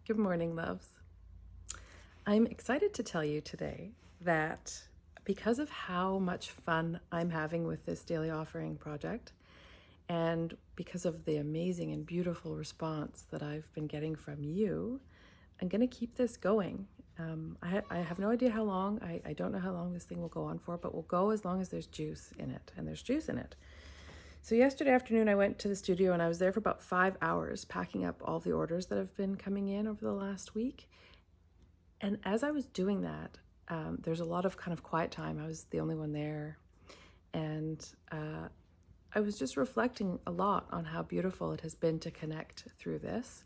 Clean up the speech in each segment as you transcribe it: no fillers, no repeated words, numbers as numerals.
Good morning, loves. I'm excited to tell you today that because of how much fun I'm having with this daily offering project, and because of the amazing and beautiful response that I've been getting from you, I'm going to keep this going. I have no idea how long. I don't know how long this thing will go on for, but we'll go as long as there's juice in it, and there's juice in it. So yesterday afternoon, I went to the studio and I was there for about 5 hours packing up all the orders that have been coming in over the last week. And as I was doing that, there's a lot of kind of quiet time. I was the only one there. And I was just reflecting a lot on how beautiful it has been to connect through this,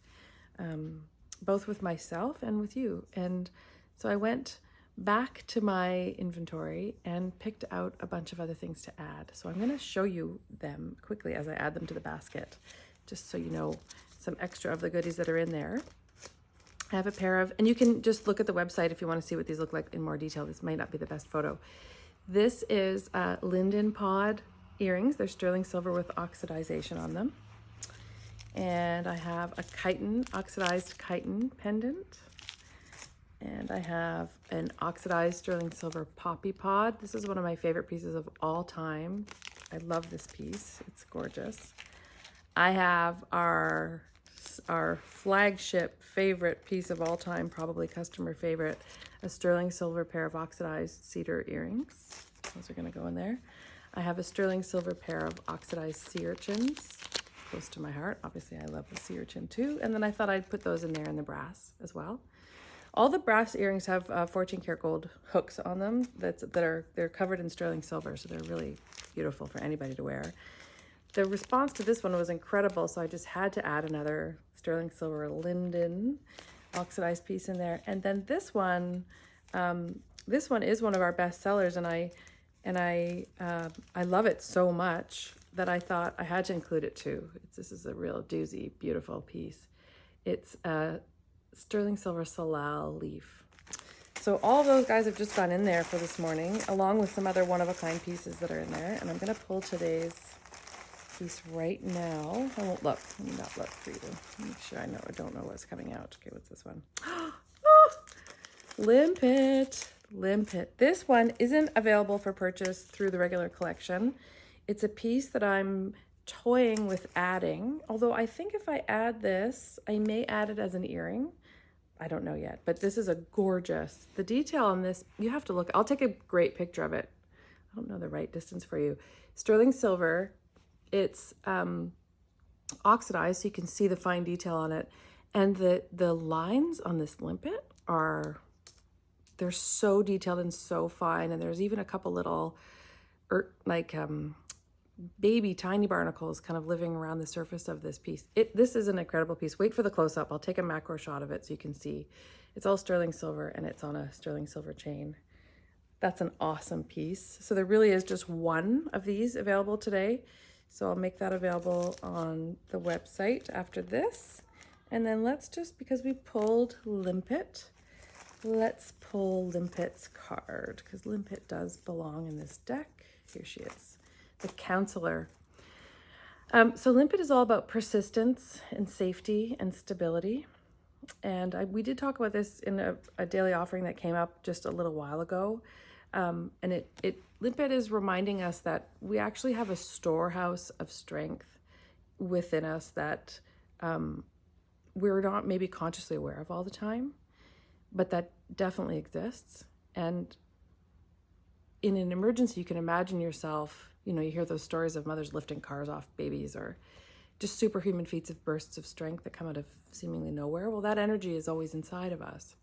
both with myself and with you. And so I went back to my inventory and picked out a bunch of other things to add. So I'm going to show you them quickly as I add them to the basket, just so you know some extra of the goodies that are in there. I have a pair of, and you can just look at the website if you want to see what these look like in more detail. This might not be the best photo. This is linden pod earrings. They're sterling silver with oxidization on them. And I have a oxidized chitin pendant. And I have an oxidized sterling silver poppy pod. This is one of my favorite pieces of all time. I love this piece. It's gorgeous. I have our flagship favorite piece of all time, probably customer favorite, a sterling silver pair of oxidized cedar earrings. Those are going to go in there. I have a sterling silver pair of oxidized sea urchins, close to my heart. Obviously, I love the sea urchin too. And then I thought I'd put those in there in the brass as well. All the brass earrings have 14 karat gold hooks on them they're covered in sterling silver, so they're really beautiful for anybody to wear. The response to this one was incredible, so I just had to add another sterling silver linden oxidized piece in there. And then this one is one of our best sellers, and I love it so much that I thought I had to include it too. This is a real doozy, beautiful piece. It's a sterling silver salal leaf. So all of those guys have just gone in there for this morning, along with some other one-of-a-kind pieces that are in there. And I'm going to pull today's piece right now. I won't look. Let me not look for you. Make sure I don't know what's coming out. Okay, what's this one? Oh, Limpet. This one isn't available for purchase through the regular collection. It's a piece that I'm toying with adding, although I think if I add this, I may add it as an earring. I don't know yet, but this is a gorgeous, the detail on this, you have to look. I'll take a great picture of it. I don't know the right distance for you. Sterling silver. It's oxidized, so you can see the fine detail on it. And the lines on this limpet they're so detailed and so fine. And there's even a couple little baby tiny barnacles kind of living around the surface of this piece. This is an incredible piece. Wait for the close-up. I'll take a macro shot of it so you can see. It's all sterling silver and it's on a sterling silver chain. That's an awesome piece. So there really is just one of these available today. So I'll make that available on the website after this. And then let's just, because we pulled Limpet, let's pull Limpet's card, because Limpet does belong in this deck. Here she is, the counselor. So Limpet is all about persistence and safety and stability. And we did talk about this in a daily offering that came up just a little while ago. And Limpet is reminding us that we actually have a storehouse of strength within us that we're not maybe consciously aware of all the time, but that definitely exists. And in an emergency, you can imagine yourself, you hear those stories of mothers lifting cars off babies or just superhuman feats of bursts of strength that come out of seemingly nowhere. Well, that energy is always inside of us.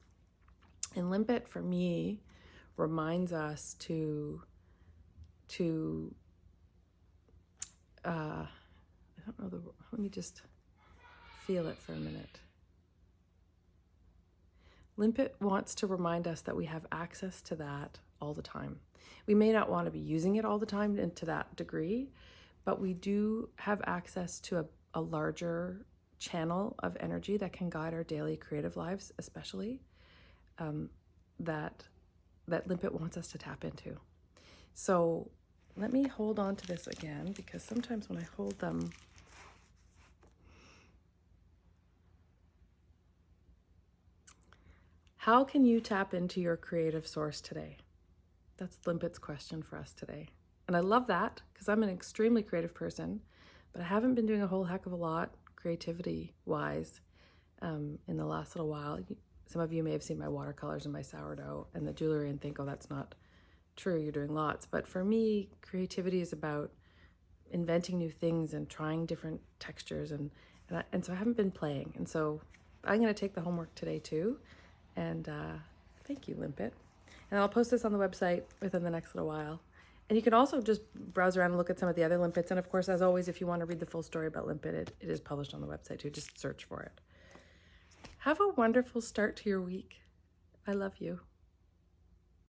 And Limpet, for me, reminds us to I don't know let me just feel it for a minute. Limpet wants to remind us that we have access to that all the time. We may not want to be using it all the time and to that degree, but we do have access to a larger channel of energy that can guide our daily creative lives, especially that Limpet wants us to tap into. So let me hold on to this again, because sometimes when I hold them, How can you tap into your creative source today? That's Limpet's question for us today. And I love that because I'm an extremely creative person, but I haven't been doing a whole heck of a lot creativity-wise in the last little while. Some of you may have seen my watercolors and my sourdough and the jewelry and think, oh, that's not true, you're doing lots. But for me, creativity is about inventing new things and trying different textures. And so I haven't been playing. And so I'm going to take the homework today too. And thank you, Limpet. And I'll post this on the website within the next little while. And you can also just browse around and look at some of the other limpets. And of course, as always, if you want to read the full story about limpet, it is published on the website too. Just search for it. Have a wonderful start to your week. I love you.